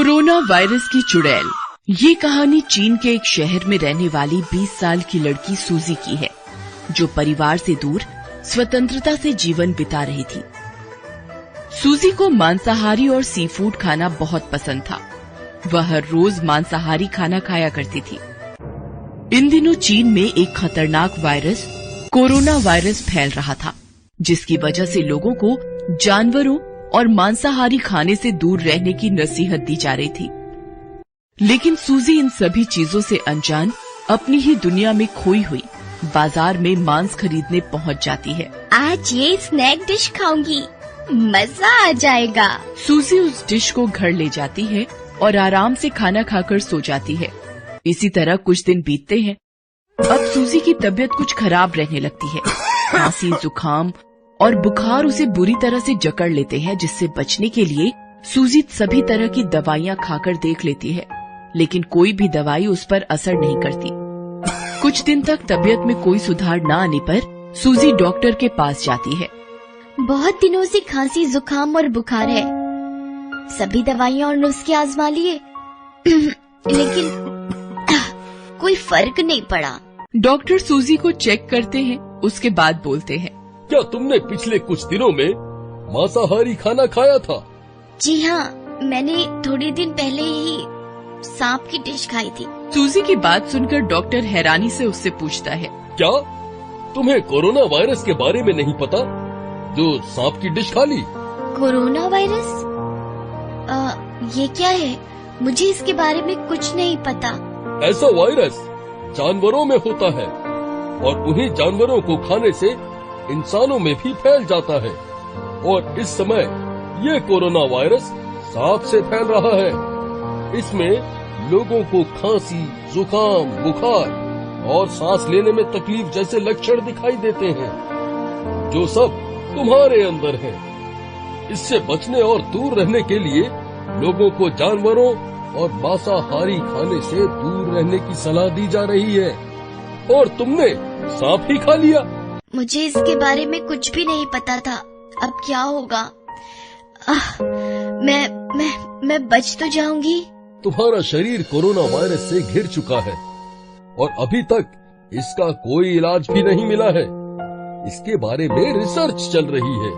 Corona virus की चुड़ैल। ये कहानी चीन के एक शहर में रहने वाली 20 साल की लड़की सूजी की है, जो परिवार से दूर स्वतंत्रता से जीवन बिता रही थी। सूजी को मांसाहारी और सी फूड खाना बहुत पसंद था। वह हर रोज मांसाहारी खाना खाया करती थी। इन दिनों चीन में एक खतरनाक वायरस कोरोना वायरस फैल रहा था, जिसकी वजह से लोगों को जानवरों और मांसाहारी खाने से दूर रहने की नसीहत दी जा रही थी। लेकिन सूजी इन सभी चीजों से अनजान अपनी ही दुनिया में खोई हुई बाजार में मांस खरीदने पहुंच जाती है। आज ये स्नैक डिश खाऊंगी, मजा आ जाएगा। सूजी उस डिश को घर ले जाती है और आराम से खाना खाकर सो जाती है। इसी तरह कुछ दिन बीतते हैं। अब सूजी की तबीयत कुछ खराब रहने लगती है। खांसी, जुकाम और बुखार उसे बुरी तरह से जकड़ लेते हैं, जिससे बचने के लिए सूजी सभी तरह की दवाइयाँ खाकर देख लेती है, लेकिन कोई भी दवाई उस पर असर नहीं करती। कुछ दिन तक तबीयत में कोई सुधार न आने पर सूजी डॉक्टर के पास जाती है। बहुत दिनों से खांसी, जुकाम और बुखार है। सभी दवाइयाँ और नुस्खे आजमा लिए, लेकिन कोई फर्क नहीं पड़ा। डॉक्टर सूजी को चेक करते हैं, उसके बाद बोलते हैं, क्या तुमने पिछले कुछ दिनों में मांसाहारी खाना खाया था? जी हाँ, मैंने थोड़े दिन पहले ही सांप की डिश खाई थी। सूजी की बात सुनकर डॉक्टर हैरानी से उससे पूछता है, क्या तुम्हें कोरोना वायरस के बारे में नहीं पता, जो सांप की डिश खा ली? Corona virus? ये क्या है? मुझे इसके बारे में कुछ नहीं पता। ऐसा वायरस जानवरों में होता है और उन्हीं जानवरों को खाने से इंसानों में भी फैल जाता है। और इस समय ये कोरोना वायरस सांप से फैल रहा है। इसमें लोगों को खांसी, जुकाम, बुखार और सांस लेने में तकलीफ जैसे लक्षण दिखाई देते हैं, जो सब तुम्हारे अंदर है। इससे बचने और दूर रहने के लिए लोगों को जानवरों और मांसाहारी खाने से दूर रहने की सलाह दी जा रही है। और तुमने सांप ही खा लिया। मुझे इसके बारे में कुछ भी नहीं पता था। अब क्या होगा? मैं बच तो जाऊंगी। तुम्हारा शरीर कोरोना वायरस से घिर चुका है और अभी तक इसका कोई इलाज भी नहीं मिला है। इसके बारे में रिसर्च चल रही है।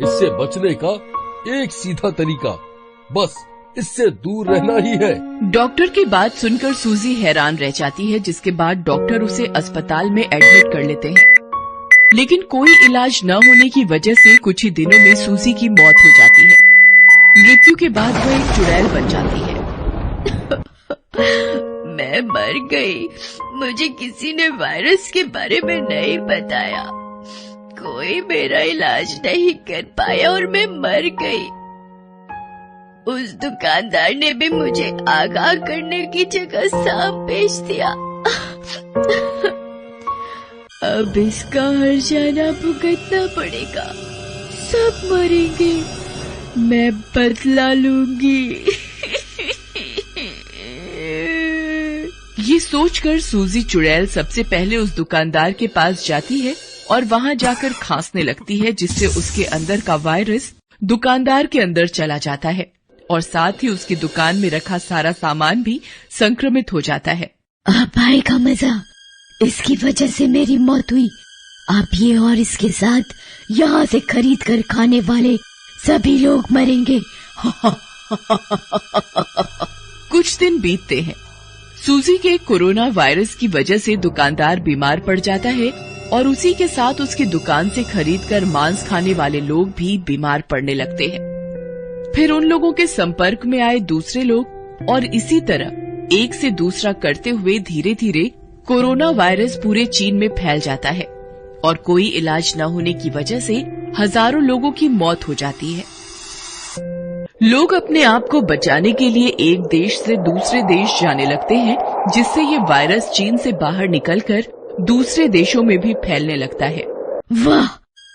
इससे बचने का एक सीधा तरीका बस इससे दूर रहना ही है। डॉक्टर की बात सुनकर सूजी हैरान रह जाती है, जिसके बाद डॉक्टर उसे अस्पताल में एडमिट कर लेते हैं। लेकिन कोई इलाज न होने की वजह से कुछ ही दिनों में सूजी की मौत हो जाती है। मृत्यु के बाद वह एक चुड़ैल बन जाती है। मैं मर गई। मुझे किसी ने वायरस के बारे में नहीं बताया। कोई मेरा इलाज नहीं कर पाया और मैं मर गई। उस दुकानदार ने भी मुझे आगाह करने की जगह सांप बेच दिया। अब इसका हर्जाना भुगतना पड़ेगा। सब मरेंगे, मैं बदला लूंगी। ये सोचकर सूजी चुड़ैल सबसे पहले उस दुकानदार के पास जाती है और वहाँ जाकर खांसने लगती है, जिससे उसके अंदर का वायरस दुकानदार के अंदर चला जाता है और साथ ही उसकी दुकान में रखा सारा सामान भी संक्रमित हो जाता है। अब आएगा मजा। इसकी वजह से मेरी मौत हुई। अब ये और इसके साथ यहाँ से खरीद कर खाने वाले सभी लोग मरेंगे। कुछ दिन बीतते हैं। सूजी के कोरोना वायरस की वजह से दुकानदार बीमार पड़ जाता है और उसी के साथ उसकी दुकान से खरीदकर मांस खाने वाले लोग भी बीमार पड़ने लगते हैं। फिर उन लोगों के संपर्क में आए दूसरे लोग और इसी तरह एक से दूसरा करते हुए धीरे धीरे कोरोना वायरस पूरे चीन में फैल जाता है और कोई इलाज न होने की वजह से हजारों लोगों की मौत हो जाती है। लोग अपने आप को बचाने के लिए एक देश से दूसरे देश जाने लगते हैं, जिससे ये वायरस चीन से बाहर निकलकर दूसरे देशों में भी फैलने लगता है। वाह,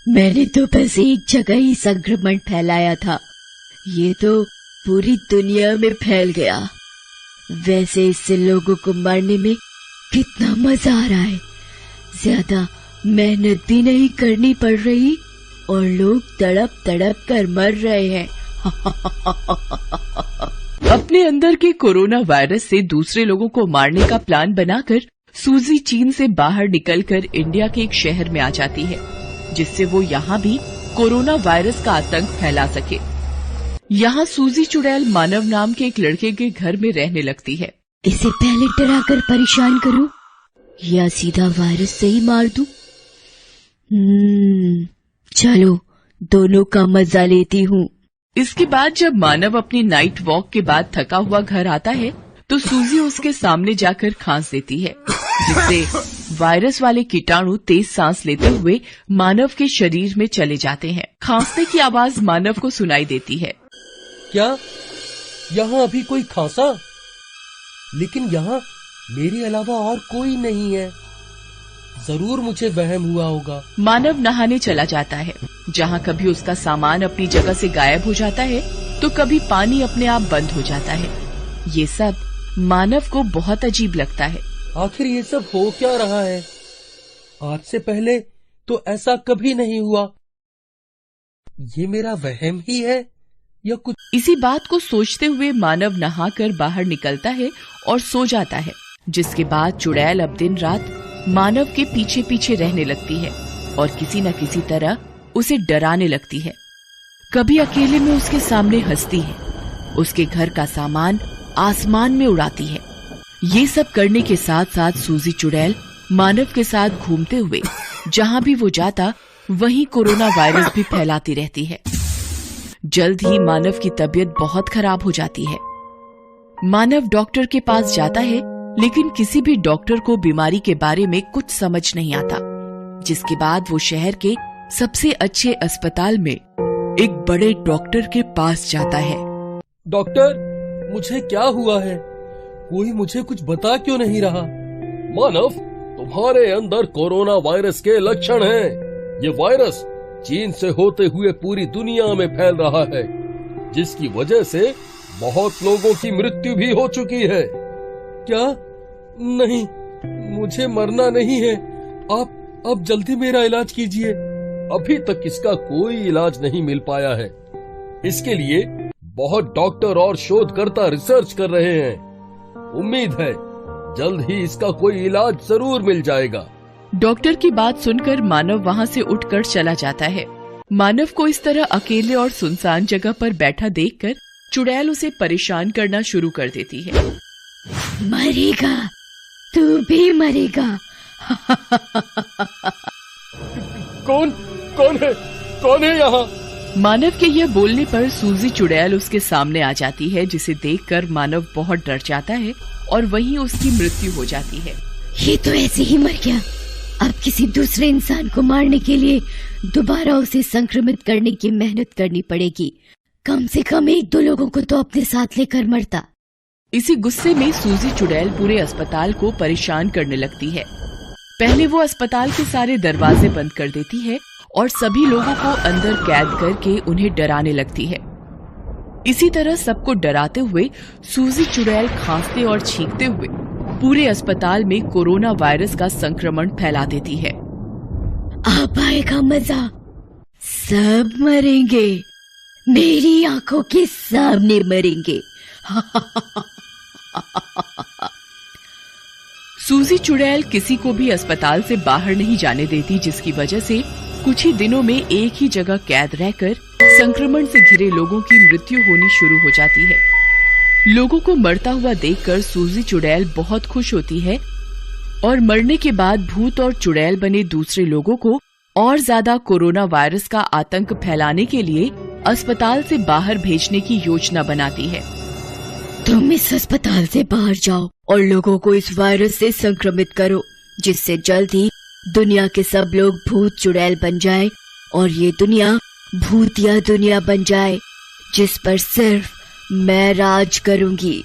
मैंने तो बस एक जगह ही संक्रमण फैलाया था, ये तो पूरी दुनिया में फैल गया। वैसे इससे लोगों को मारने में कितना मजा आ रहा है। ज्यादा मेहनत भी नहीं करनी पड़ रही और लोग तड़प तड़प कर मर रहे हैं। अपने अंदर के कोरोना वायरस से दूसरे लोगों को मारने का प्लान बनाकर सूजी चीन से बाहर निकलकर इंडिया के एक शहर में आ जाती है, जिससे वो यहाँ भी कोरोना वायरस का आतंक फैला सके। यहाँ सूजी चुड़ैल मानव नाम के एक लड़के के घर में रहने लगती है। इसे पहले डराकर परेशान करूं या सीधा वायरस से ही मार दूं? चलो दोनों का मजा लेती हूँ। इसके बाद जब मानव अपनी नाइट वॉक के बाद थका हुआ घर आता है तो सूजी उसके सामने जाकर खांस देती है, जिससे वायरस वाले कीटाणु तेज सांस लेते हुए मानव के शरीर में चले जाते हैं। खांसने की आवाज मानव को सुनाई देती है। क्या यहाँ अभी कोई खांसा? लेकिन यहाँ मेरे अलावा और कोई नहीं है। जरूर मुझे वहम हुआ होगा। मानव नहाने चला जाता है, जहाँ कभी उसका सामान अपनी जगह से गायब हो जाता है तो कभी पानी अपने आप बंद हो जाता है। ये सब मानव को बहुत अजीब लगता है। आखिर ये सब हो क्या रहा है? आज से पहले तो ऐसा कभी नहीं हुआ। ये मेरा वहम ही है या कुछ? इसी बात को सोचते हुए मानव नहाकर बाहर निकलता है और सो जाता है, जिसके बाद चुड़ैल अब दिन रात मानव के पीछे पीछे रहने लगती है और किसी न किसी तरह उसे डराने लगती है। कभी अकेले में उसके सामने हंसती है, उसके घर का सामान आसमान में उड़ाती है। ये सब करने के साथ साथ सूजी चुड़ैल मानव के साथ घूमते हुए जहाँ भी वो जाता वहीं कोरोना वायरस भी फैलाती रहती है। जल्द ही मानव की तबीयत बहुत खराब हो जाती है। मानव डॉक्टर के पास जाता है, लेकिन किसी भी डॉक्टर को बीमारी के बारे में कुछ समझ नहीं आता, जिसके बाद वो शहर के सबसे अच्छे अस्पताल में एक बड़े डॉक्टर के पास जाता है। डॉक्टर, मुझे क्या हुआ है? कोई मुझे कुछ बता क्यों नहीं रहा? मानव, तुम्हारे अंदर कोरोना वायरस के लक्षण हैं। ये वायरस चीन से होते हुए पूरी दुनिया में फैल रहा है, जिसकी वजह से बहुत लोगों की मृत्यु भी हो चुकी है। क्या? नहीं, मुझे मरना नहीं है। आप जल्दी मेरा इलाज कीजिए। अभी तक इसका कोई इलाज नहीं मिल पाया है। इसके लिए बहुत डॉक्टर और शोधकर्ता रिसर्च कर रहे हैं। उम्मीद है जल्द ही इसका कोई इलाज जरूर मिल जाएगा। डॉक्टर की बात सुनकर मानव वहाँ से उठकर चला जाता है। मानव को इस तरह अकेले और सुनसान जगह पर बैठा देखकर चुड़ैल उसे परेशान करना शुरू कर देती है। मरेगा, तू भी मरेगा। कौन है यहाँ? मानव के यह बोलने पर सूजी चुड़ैल उसके सामने आ जाती है, जिसे देखकर मानव बहुत डर जाता है और वहीं उसकी मृत्यु हो जाती है। ये तो ऐसे ही मर गया। अब किसी दूसरे इंसान को मारने के लिए दोबारा उसे संक्रमित करने की मेहनत करनी पड़ेगी। कम से कम 1-2 लोगों को तो अपने साथ लेकर मरता। इसी गुस्से में सूजी चुड़ैल पूरे अस्पताल को परेशान करने लगती है। पहले वो अस्पताल के सारे दरवाजे बंद कर देती है और सभी लोगों को अंदर कैद करके उन्हें डराने लगती है। इसी तरह सबको डराते हुए सूजी चुड़ैल खांसते और छींकते हुए पूरे अस्पताल में कोरोना वायरस का संक्रमण फैला देती है। अब आएगा मजा, सब मरेंगे, मेरी आंखों के सामने मरेंगे। सूजी चुड़ैल किसी को भी अस्पताल से बाहर नहीं जाने देती, जिसकी वजह से कुछ ही दिनों में एक ही जगह कैद रहकर संक्रमण से घिरे लोगों की मृत्यु होनी शुरू हो जाती है। लोगों को मरता हुआ देखकर सूजी चुड़ैल बहुत खुश होती है और मरने के बाद भूत और चुड़ैल बने दूसरे लोगों को और ज्यादा कोरोना वायरस का आतंक फैलाने के लिए अस्पताल से बाहर भेजने की योजना बनाती है। तुम इस अस्पताल से बाहर जाओ और लोगों को इस वायरस से संक्रमित करो, जिससे जल्द ही दुनिया के सब लोग भूत चुड़ैल बन जाए और ये दुनिया भूतिया दुनिया बन जाए, जिस पर सिर्फ मैं राज करूंगी।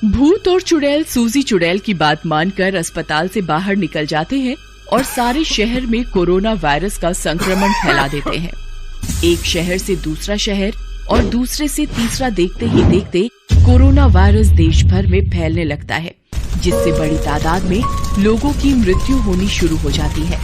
भूत और चुड़ैल सूजी चुड़ैल की बात मानकर अस्पताल से बाहर निकल जाते हैं और सारे शहर में कोरोना वायरस का संक्रमण फैला देते हैं। एक शहर से दूसरा शहर और दूसरे से तीसरा देखते ही देखते कोरोना वायरस देश भर में फैलने लगता है, जिससे बड़ी तादाद में लोगों की मृत्यु होनी शुरू हो जाती है,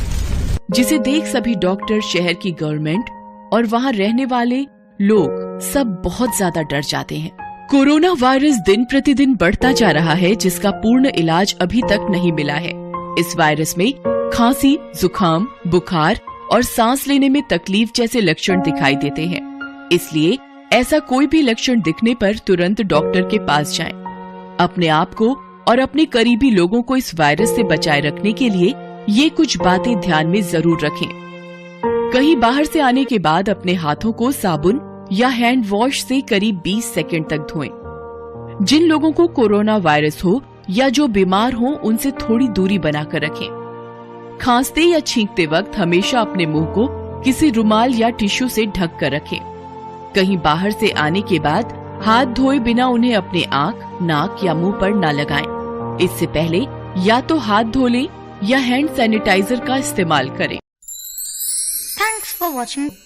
जिसे देख सभी डॉक्टर, शहर की गवर्नमेंट और वहाँ रहने वाले लोग सब बहुत ज्यादा डर जाते हैं कोरोना वायरस दिन प्रतिदिन बढ़ता जा रहा है, जिसका पूर्ण इलाज अभी तक नहीं मिला है। इस वायरस में खांसी, जुकाम, बुखार और सांस लेने में तकलीफ जैसे लक्षण दिखाई देते हैं। इसलिए ऐसा कोई भी लक्षण दिखने पर तुरंत डॉक्टर के पास जाएं। अपने आप को और अपने करीबी लोगों को इस वायरस से बचाए रखने के लिए ये कुछ बातें ध्यान में जरूर रखें। कहीं बाहर से आने के बाद अपने हाथों को साबुन या हैंड वॉश से करीब 20 सेकंड तक धोएं। जिन लोगों को कोरोना वायरस हो या जो बीमार हो, उनसे थोड़ी दूरी बनाकर रखें। खांसते या छींकते वक्त हमेशा अपने मुंह को किसी रुमाल या टिश्यू से ढक कर रखें। कहीं बाहर से आने के बाद हाथ धोए बिना उन्हें अपने आंख, नाक या मुंह पर न लगाएं। इससे पहले या तो हाथ धो लें या हैंड सैनिटाइजर का इस्तेमाल करें। Thanks for watching.